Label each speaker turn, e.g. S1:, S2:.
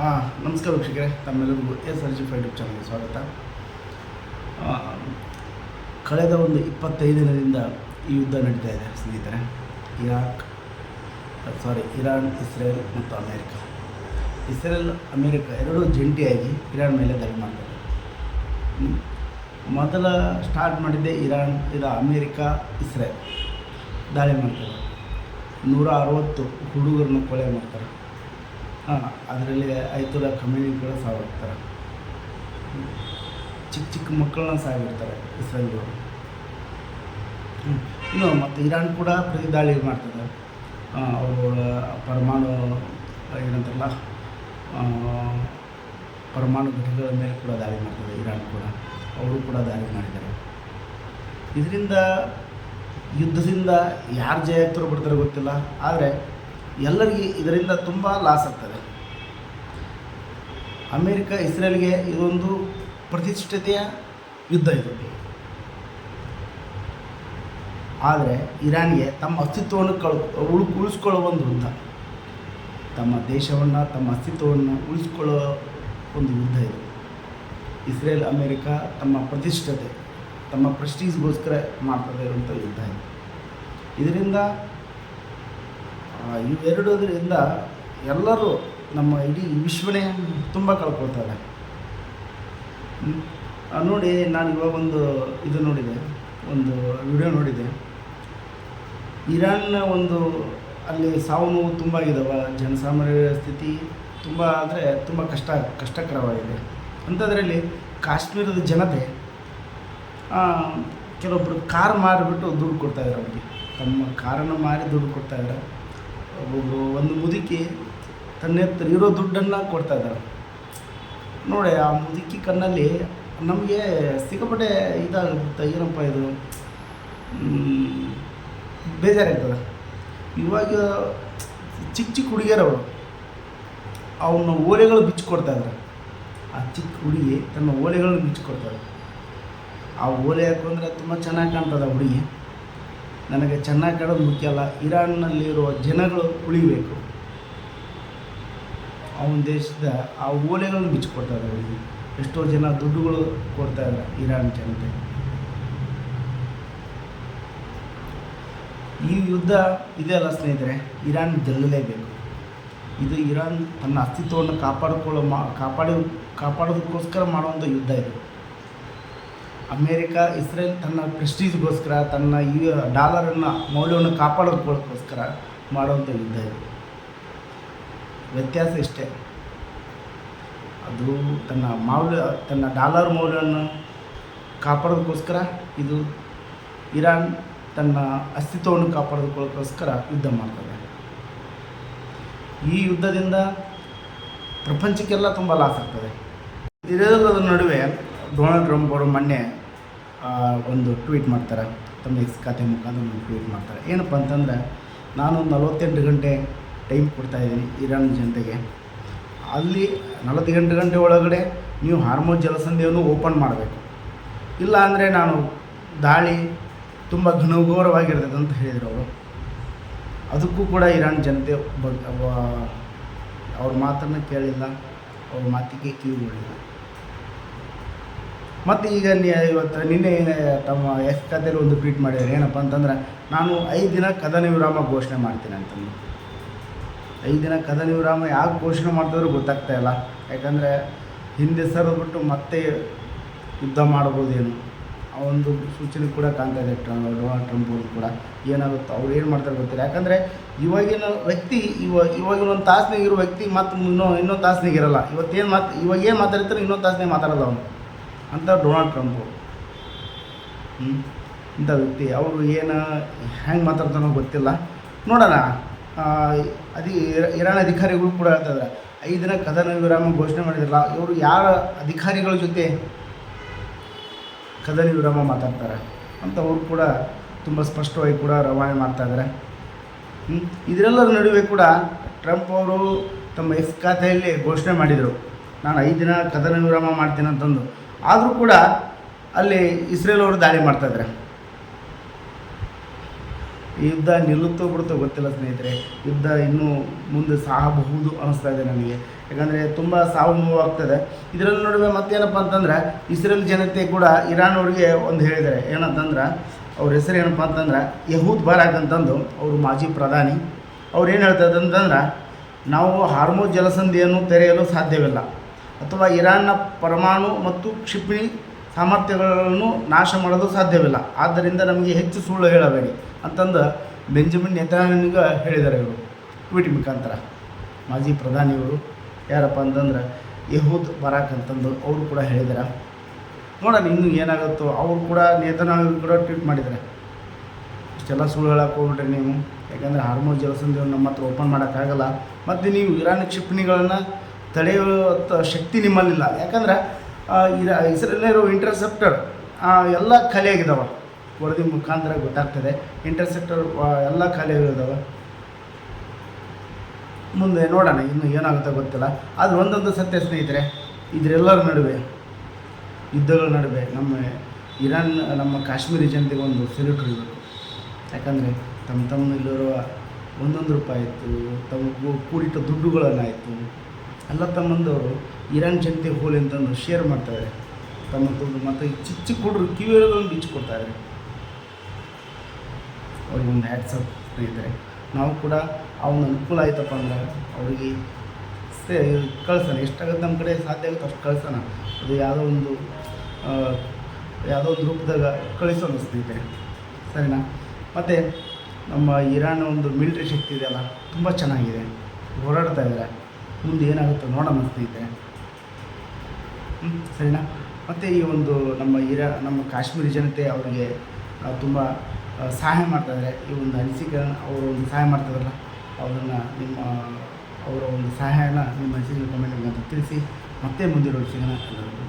S1: ನಮಸ್ಕಾರ ವೀಕ್ಷಕರೇ, ತಮ್ಮೆಲ್ಲರಿಗೂ SRG ಯೂಟ್ಯೂಬ್ ಚಾನಲ್ಗೆ ಸ್ವಾಗತ. ಕಳೆದ ಒಂದು 25 ದಿನದಿಂದ ಈ ಯುದ್ಧ ನಡೀತಾ ಇದೆ ಸ್ನೇಹಿತರೆ. ಇರಾನ್, ಇಸ್ರೇಲ್ ಮತ್ತು ಅಮೇರಿಕ. ಇಸ್ರೇಲ್ ಅಮೇರಿಕ ಎರಡೂ ಜಂಟಿಯಾಗಿ ಇರಾನ್ ಮೇಲೆ ದಾಳಿ ಮಾಡ್ತಾರೆ. ಮೊದಲ ಸ್ಟಾರ್ಟ್ ಮಾಡಿದ್ದೆ ಇರಾನ್, ಇದು ಅಮೇರಿಕ ಇಸ್ರೇಲ್ ದಾಳಿ ಮಾಡ್ತಾರೆ. 160 ಹುಡುಗರನ್ನ ಕೊಲೆ ಮಾಡ್ತಾರೆ. ಅದರಲ್ಲಿ ಆಯ್ತುಲ್ಲ ಖಮೇನಿ ಕೂಡ ಸಾವಾಗ್ತಾರೆ. ಚಿಕ್ಕ ಮಕ್ಕಳನ್ನ ಸಾಗಿರ್ತಾರೆ ಇಸ್ರೇಲ್ದವರು. ಇನ್ನು ಮತ್ತು ಇರಾನ್ ಕೂಡ ಪ್ರತಿ ದಾಳಿ ಮಾಡ್ತದೆ. ಅವರು ಪರಮಾಣು ಏನಂತಾರಲ್ಲ, ಪರಮಾಣು ಘಟಕಗಳ ಮೇಲೆ ಕೂಡ ದಾಳಿ ಮಾಡ್ತದೆ ಇರಾನ್ ಕೂಡ. ಅವರು ಕೂಡ ದಾಳಿ ಮಾಡಿದ್ದಾರೆ. ಇದರಿಂದ ಯುದ್ಧದಿಂದ ಯಾರು ಜಯ ಆಗ್ತಾರೋ ಬಿಡ್ತಾರೋ ಗೊತ್ತಿಲ್ಲ, ಆದರೆ ಎಲ್ಲರಿಗೆ ಇದರಿಂದ ತುಂಬ ಲಾಸ್ ಆಗ್ತದೆ. ಅಮೇರಿಕ ಇಸ್ರೇಲ್ಗೆ ಇದೊಂದು ಪ್ರತಿಷ್ಠಿತೆಯ ಯುದ್ಧ ಇದು. ಆದರೆ ಇರಾನ್ಗೆ ತಮ್ಮ ಅಸ್ತಿತ್ವವನ್ನು ಉಳಿಸ್ಕೊಳ್ಳೋ ಒಂದು ಯುದ್ಧ, ತಮ್ಮ ದೇಶವನ್ನು ತಮ್ಮ ಅಸ್ತಿತ್ವವನ್ನು ಉಳಿಸ್ಕೊಳ್ಳೋ ಒಂದು ಯುದ್ಧ ಇದು. ಇಸ್ರೇಲ್ ಅಮೇರಿಕ ತಮ್ಮ ಪ್ರತಿಷ್ಠತೆ, ತಮ್ಮ ಪ್ರೆಸ್ಟೀಜ್ಗೋಸ್ಕರ ಮಾಡ್ತದೆ ಇರುವಂಥ ಯುದ್ಧ ಇದು. ಇದರಿಂದ ಇವೆರಡರಿಂದ ಎಲ್ಲರೂ, ನಮ್ಮ ಇಡೀ ವಿಶ್ವನೇ ತುಂಬ ಕಳ್ಕೊಳ್ತಾರೆ. ನೋಡಿ, ನಾನು ಇವಾಗ ಒಂದು ವಿಡಿಯೋ ನೋಡಿದೆ. ಇರಾನ್ನ ಅಲ್ಲಿ ಸಾವು ನೋವು ತುಂಬ ಆಗಿದ್ದಾವೆ. ಜನಸಾಮಾನ್ಯರ ಸ್ಥಿತಿ ತುಂಬ ಅಂದರೆ ತುಂಬ ಕಷ್ಟಕರವಾಗಿದೆ. ಅಂಥದ್ರಲ್ಲಿ ಕಾಶ್ಮೀರದ ಜನತೆ ಕೆಲವೊಬ್ಬರು ಕಾರ್ ಮಾರಿಬಿಟ್ಟು ದುಡ್ಡು ಕೊಡ್ತಾಯಿದ್ದಾರೆ. ಅವರಿಗೆ ತಮ್ಮ ಕಾರನ್ನು ಮಾರಿ ದುಡ್ಡು ಕೊಡ್ತಾಯಿದ್ದಾರೆ. ಒಬ್ಬೊಬ್ಬರು ಒಂದು ಮುದುಕಿ ತನ್ನ ಹತ್ರ ಇರೋ ದುಡ್ಡನ್ನು ಕೊಡ್ತಾಯಿದ್ದಾರೆ. ನೋಡಿ, ಆ ಮುದುಕಿ ಕಣ್ಣಲ್ಲಿ ನಮಗೆ ಸಿಕ್ಕಾಪಟ್ಟೆ ಇದಾಗುತ್ತೆ. ಏನಪ್ಪ ಇದು, ಬೇಜಾರಾಗ್ತದೆ. ಇವಾಗ ಚಿಕ್ಕ ಹುಡುಗಿಯರವರು ಅವನ್ನ ಓಲೆಗಳು ಬಿಚ್ಚಿಕೊಡ್ತಾಯಿದ್ದಾರೆ. ಆ ಚಿಕ್ಕ ಹುಡುಗಿ ತನ್ನ ಓಲೆಗಳನ್ನು ಬಿಚ್ಚಿಕೊಡ್ತಾರೆ. ಆ ಓಲೆ ಹಾಕೊಂಡ್ರೆ ತುಂಬ ಚೆನ್ನಾಗಿ ಕಾಣ್ತದೆ ಆ ಹುಡುಗಿ. ನನಗೆ ಚೆನ್ನಾಗಿ ಕಾಣೋದು ಮುಖ್ಯ ಅಲ್ಲ, ಇರಾನ್ನಲ್ಲಿರುವ ಜನಗಳು ಉಳಿಬೇಕು. ಅವನ ದೇಶದ ಆ ಓಲೆಗಳನ್ನು ಬಿಚ್ಚಿಕೊಡ್ತಾರೆ ಅವರಿಗೆ. ಎಷ್ಟೋ ಜನ ದುಡ್ಡುಗಳು ಕೊಡ್ತಾಯಿದ್ದಾರೆ ಇರಾನ್ ಜನತೆ. ಈ ಯುದ್ಧ ಇದೆಯಲ್ಲ ಸ್ನೇಹಿತರೆ, ಇರಾನ್ ಗೆಲ್ಲಲೇಬೇಕು. ಇದು ಇರಾನ್ ತನ್ನ ಅಸ್ತಿತ್ವವನ್ನು ಕಾಪಾಡೋದಕ್ಕೋಸ್ಕರ ಮಾಡುವಂಥ ಯುದ್ಧ ಇದು. ಅಮೇರಿಕ ಇಸ್ರೇಲ್ ತನ್ನ ಪ್ರೆಸ್ಟೀಜ್ಗೋಸ್ಕರ, ತನ್ನ ಡಾಲರನ್ನು ಮೌಲ್ಯವನ್ನು ಕಾಪಾಡೋದಕ್ಕೋಸ್ಕರ ಮಾಡುವಂಥ ಯುದ್ಧ ಇದು. ವ್ಯತ್ಯಾಸ ಇಷ್ಟೇ, ಅದು ತನ್ನ ಡಾಲರ್ ಮೌಲ್ಯವನ್ನು ಕಾಪಾಡೋದಕ್ಕೋಸ್ಕರ, ಇದು ಇರಾನ್ ತನ್ನ ಅಸ್ತಿತ್ವವನ್ನು ಕಾಪಾಡೋದಕ್ಕೋಸ್ಕರ ಯುದ್ಧ ಮಾಡ್ತದೆ. ಈ ಯುದ್ಧದಿಂದ ಪ್ರಪಂಚಕ್ಕೆಲ್ಲ ತುಂಬ ಲಾಸ್ ಆಗ್ತದೆ. ಇದೆಲ್ಲದರ ನಡುವೆ ಡೊನಾಲ್ಡ್ ಟ್ರಂಪ್ ಅವರು ಮೊನ್ನೆ ಒಂದು ಟ್ವೀಟ್ ಮಾಡ್ತಾರೆ. ತಮ್ಮ ಎಕ್ಸ್ ಖಾತೆ ಮುಖಾಂತರ ಒಂದು ಟ್ವೀಟ್ ಮಾಡ್ತಾರೆ. ಏನಪ್ಪ ಅಂತಂದರೆ, ನಾನು 48 ಗಂಟೆ ಟೈಮ್ ಕೊಡ್ತಾಯಿದ್ದೀನಿ ಇರಾನ್ ಜನತೆಗೆ. ಅಲ್ಲಿ 48 ಗಂಟೆ ಒಳಗಡೆ ನೀವು ಹಾರ್ಮೋನ್ ಜಲಸಂಧಿಯನ್ನು ಓಪನ್ ಮಾಡಬೇಕು, ಇಲ್ಲ ಅಂದರೆ ನಾನು ದಾಳಿ ತುಂಬ ಘನಘೋರವಾಗಿರ್ತದೆ ಅಂತ ಹೇಳಿದರು ಅವರು. ಅದಕ್ಕೂ ಕೂಡ ಇರಾನ್ ಜನತೆ ಅವ್ರ ಮಾತನ್ನು ಕೇಳಿಲ್ಲ, ಅವ್ರ ಮಾತಿಗೆ ಕಿವಿಗೊಳ್ಳಿಲ್ಲ. ಮತ್ತು ಈಗ ನಿನ್ನೆ ತಮ್ಮ ಎಕ್ಸ್ ಖಾತೆಯಲ್ಲಿ ಒಂದು ಟ್ವೀಟ್ ಮಾಡಿದ್ದಾರೆ. ಏನಪ್ಪ ಅಂತಂದ್ರೆ, ನಾನು 5 ದಿನ ಕದನ ವಿರಾಮ ಘೋಷಣೆ ಮಾಡ್ತೀನಿ ಅಂತಂದು. 5 ದಿನ ಕದನ ವಿರಾಮ ಯಾಕೆ ಘೋಷಣೆ ಮಾಡ್ತಿದ್ರು ಗೊತ್ತಾಗ್ತಾ ಇಲ್ಲ. ಯಾಕಂದರೆ ಹಿಂದೆ ಸರಿದ್ಬಿಟ್ಟು ಮತ್ತೆ ಯುದ್ಧ ಮಾಡ್ಬೋದೇನು ಆ ಒಂದು ಸೂಚನೆ ಕೂಡ ಕಾಣ್ತಾ ಇದೆ ಡೊನಾಲ್ಡ್ ಟ್ರಂಪ್ ಅವರು ಕೂಡ. ಏನಾಗುತ್ತೋ ಅವ್ರು ಏನು ಮಾಡ್ತಾರೆ ಗೊತ್ತಿಲ್ಲ. ಯಾಕಂದರೆ ಇವಾಗಿನ ವ್ಯಕ್ತಿ ಇವಾಗಿನ ಒಂದು ತಾಸ್ನಾಗ ಇರೋ ವ್ಯಕ್ತಿ ಮತ್ತು ಇನ್ನೊಂದು ತಾಸ್ನಾಗ ಇರೋಲ್ಲ. ಇವಾಗ ಏನು ಮಾತಾಡ್ತಾರೆ ಇನ್ನೊಂದು ತಾಸ್ನಾಗ ಮಾತಾಡೋಲ್ಲ ಅವನು ಅಂತ ಡೊನಾಲ್ಡ್ ಟ್ರಂಪ್ ಅವರು. ಇಂಥ ವ್ಯಕ್ತಿ ಅವರು ಹೆಂಗೆ ಮಾತಾಡ್ತಾನೋ ಗೊತ್ತಿಲ್ಲ. ನೋಡೋಣ. ಇರಾನ್ ಅಧಿಕಾರಿಗಳು ಕೂಡ ಹೇಳ್ತಾಯಿದ್ದಾರೆ 5 ದಿನ ಕದನ ವಿರಾಮ ಘೋಷಣೆ ಮಾಡಿದ್ರಲ್ಲ, ಇವರು ಯಾರ ಅಧಿಕಾರಿಗಳ ಜೊತೆ ಕದನ ವಿರಾಮ ಮಾತಾಡ್ತಾರೆ ಅಂತ ಅವರು ಕೂಡ ತುಂಬ ಸ್ಪಷ್ಟವಾಗಿ ಕೂಡ ರವಾನೆ ಮಾಡ್ತಾಯಿದ್ದಾರೆ. ಇದರೆಲ್ಲರ ನಡುವೆ ಕೂಡ ಟ್ರಂಪ್ ಅವರು ತಮ್ಮ ಎಕ್ಸ್ ಖಾತೆಯಲ್ಲಿ ಘೋಷಣೆ ಮಾಡಿದರು, ನಾನು 5 ದಿನ ಕದನ ವಿರಾಮ ಮಾಡ್ತೀನಿ ಅಂತಂದು. ಆದರೂ ಕೂಡ ಅಲ್ಲಿ ಇಸ್ರೇಲ್ ಅವರು ದಾಳಿ ಮಾಡ್ತಾಯಿದ್ದಾರೆ. ಈ ಯುದ್ಧ ನಿಲ್ಲುತ್ತೋ ಬಿಡುತ್ತೋ ಗೊತ್ತಿಲ್ಲ ಸ್ನೇಹಿತರೆ. ಯುದ್ಧ ಇನ್ನೂ ಮುಂದೆ ಸಾಗಬಹುದು ಅನ್ನಿಸ್ತಾ ಇದೆ ನನಗೆ. ಯಾಕಂದರೆ ತುಂಬ ಸಾವು ನೋವು ಆಗ್ತದೆ. ಇದರಲ್ಲಿ ನಡುವೆ ಮತ್ತೇನಪ್ಪ ಅಂತಂದ್ರೆ ಇಸ್ರೇಲ್ ಜನತೆ ಕೂಡ ಇರಾನ್ ಅವ್ರಿಗೆ ಒಂದು ಹೇಳಿದ್ದಾರೆ. ಏನಂತಂದ್ರೆ ಅವ್ರ ಹೆಸರು ಏನಪ್ಪ ಅಂತಂದ್ರೆ ಯಹೂದ್ ಬಾರಾಕ್ ಅಂತಂದು, ಅವರು ಮಾಜಿ ಪ್ರಧಾನಿ. ಅವ್ರು ಏನು ಹೇಳ್ತಾರೆ ಅಂತಂದ್ರೆ, ನಾವು ಹಾರ್ಮೋಜ್ ಜಲಸಂಧಿಯನ್ನು ತೆರೆಯಲು ಸಾಧ್ಯವಿಲ್ಲ ಅಥವಾ ಇರಾನ್ನ ಪರಮಾಣು ಮತ್ತು ಕ್ಷಿಪಣಿ ಸಾಮರ್ಥ್ಯಗಳನ್ನು ನಾಶ ಮಾಡಲು ಸಾಧ್ಯವಿಲ್ಲ. ಆದ್ದರಿಂದ ನಮಗೆ ಹೆಚ್ಚು ಸುಳ್ಳು ಹೇಳಬೇಡಿ ಅಂತಂದು ಬೆಂಜಮಿನ್ ನೆತನ್ಯಾಹುಗೆ ಹೇಳಿದ್ದಾರೆ ಇವರು ಟ್ವೀಟ್ ಮುಖಾಂತರ. ಮಾಜಿ ಪ್ರಧಾನಿಯವರು ಯಾರಪ್ಪ ಅಂತಂದ್ರೆ ಯಹೂದ್ ಬಾರಾಕ್ ಅಂತಂದು ಅವರು ಕೂಡ ಹೇಳಿದ್ದಾರೆ. ನೋಡೋಣ ಇನ್ನೂ ಏನಾಗುತ್ತೋ. ಅವರು ಕೂಡ ನೆತನ್ಯಾಹು ಕೂಡ ಟ್ವೀಟ್ ಮಾಡಿದ್ದಾರೆ, ಇಷ್ಟೆಲ್ಲ ಸುಳ್ಳು ಹೇಳಕ್ಕೆ ಹೋಗ್ಬಿಟ್ರೆ ನೀವು, ಯಾಕಂದರೆ ಹಾರ್ಮೋಜ್ ಜಲಸಂಧಿಯನ್ನು ನಮ್ಮ ಹತ್ರ ಓಪನ್ ಮಾಡೋಕ್ಕಾಗಲ್ಲ, ಮತ್ತು ನೀವು ಇರಾನ್ ಕ್ಷಿಪಣಿಗಳನ್ನು ತಡೆಯುವ ಶಕ್ತಿ ನಿಮ್ಮಲ್ಲಿಲ್ಲ. ಯಾಕಂದ್ರೆ ಇಸ್ರೇಲ್ನರು ಇಂಟರ್ಸೆಪ್ಟರ್ ಎಲ್ಲ ಖಾಲಿಯಾಗಿದ್ದಾವೆ. ವರದಿ ಮುಖಾಂತರ ಗೊತ್ತಾಗ್ತದೆ ಇಂಟರ್ಸೆಪ್ಟರ್ ಎಲ್ಲ ಖಾಲಿಯಾಗಿದ್ದಾವೆ. ಮುಂದೆ ನೋಡೋಣ ಇನ್ನು ಏನಾಗುತ್ತೋ ಗೊತ್ತಿಲ್ಲ. ಆದರೆ ಒಂದೊಂದು ಸತ್ಯ ಸ್ನೇಹಿತರೆ, ಇದರೆಲ್ಲರ ನಡುವೆ ಯುದ್ಧಗಳ ನಡುವೆ ನಮ್ಮ ಕಾಶ್ಮೀರಿ ಜನತೆಗೆ ಒಂದು ಸೆಲ್ಯೂಟ್ ಹೊಡಿಬೇಕು. ಯಾಕಂದರೆ ತಮ್ಮಲ್ಲಿರುವ ಒಂದೊಂದು ರೂಪಾಯಿ ಆಯಿತು, ತಮ್ಮ ಕೂಡಿಟ್ಟ ದುಡ್ಡುಗಳನ್ನಾಯಿತು ಎಲ್ಲ ತಮ್ಮಂದವರು ಇರಾನ್ ಜನತೆಗೆ ಹೋಲಿ ಅಂತಂದು ಶೇರ್ ಮಾಡ್ತಾಯಿದ್ದಾರೆ. ತಮ್ಮ ದುಡ್ಡು ಮತ್ತು ಚಿಕ್ಕ ಚಿಕ್ಕ ಹುಡುಗರು ಕಿವಿಗಳನ್ನು ಬಿಚ್ಚಿಕೊಡ್ತಾಯಿದ್ದಾರೆ. ಅವ್ರಿಗೊಂದು ಹ್ಯಾಟ್ಸಪ್ ಸ್ನೇಹಿತರೆ. ನಾವು ಕೂಡ ಅವನ ಅನುಕೂಲ ಆಯ್ತಪ್ಪ ಅಂದ್ರೆ ಅವ್ರಿಗೆ ಕಳ್ಸೋಣ, ಎಷ್ಟಾಗುತ್ತೆ ನಮ್ಮ ಕಡೆ ಸಾಧ್ಯ ಆಗುತ್ತೆ ಅಷ್ಟು ಕಳ್ಸೋಣ. ಅದು ಯಾವುದೋ ಒಂದು ರೂಪದಾಗ ಕಳಿಸೋಣ ಸ್ನೇಹಿತರೆ, ಸರಿನಾ? ಮತ್ತು ನಮ್ಮ ಇರಾನ್ ಒಂದು ಮಿಲಿಟ್ರಿ ಶಕ್ತಿ ಇದೆಯಲ್ಲ ತುಂಬ ಚೆನ್ನಾಗಿದೆ, ಹೋರಾಡ್ತಾ ಇದ್ದಾರೆ. ಮುಂದೆ ಏನಾಗುತ್ತೋ ನೋಡೋಣ ಸ್ನೇಹಿತರೆ, ಸರಿನಾ? ಮತ್ತು ಈ ಒಂದು ನಮ್ಮ ಕಾಶ್ಮೀರಿ ಜನತೆ ಅವರಿಗೆ ತುಂಬ ಸಹಾಯ ಮಾಡ್ತಾಯಿದ್ದಾರೆ. ಈ ಒಂದು ಅನಿಸಿಕೆ ಅವರು ಒಂದು ಸಹಾಯ ಮಾಡ್ತಾಯಿದ್ರಲ್ಲ, ಅದನ್ನು ಅವರ ಒಂದು ಸಹಾಯನ ನಿಮ್ಮ ಅನಿಸಿಕೆ ಕಮೆಂಟ್ ತಿಳಿಸಿ. ಮತ್ತೆ ಮುಂದಿರೋ ವಿಷಯನ ಎಲ್ಲರಿಗೂ